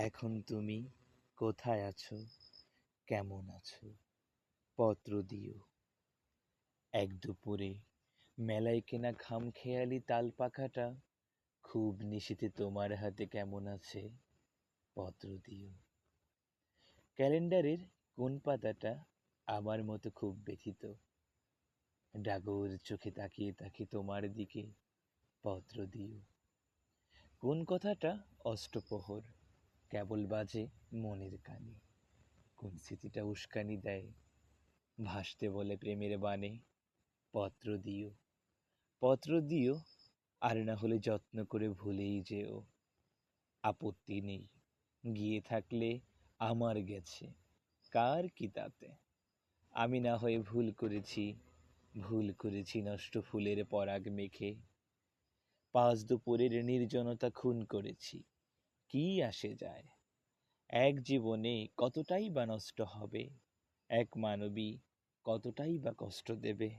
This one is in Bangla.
এখন তুমি কোথায় আছো, কেমন আছো? পত্র দিও। এক দুপুরে মেলায় কেনা খামখেয়ালি তালপাখাটা খুব নিশীথে তোমার হাতে কেমন আছে? পত্র দিও। ক্যালেন্ডারের কোন পাতাটা আমার মতো খুব ব্যথিত? ডাগর চোখে তাকিয়ে তাকিয়ে তোমার দিকে। পত্র দিও। কোন কথাটা অষ্টপ্রহর কেবল বাজে মনের কানে? কোন স্মৃতিটা উস্কানি দেয়, ভাসতে বলে প্রেমের বাণে? পত্র দিও। পত্র দিও, আর না হলে যত্ন করে ভুলেই যেও। আপত্তি নেই, গিয়ে থাকলে আমার গেছে, কার কি তাতে? আমি না হয় ভুল করেছি নষ্ট ফুলের পরাগ মেখে। পাঁচ দুপুরের নির্জনতা খুন করেছি, কি আসে যায়? এক জীবনে কতটাই বা নষ্ট হবে, এক মানবী কতটাই বা কষ্ট দেবে?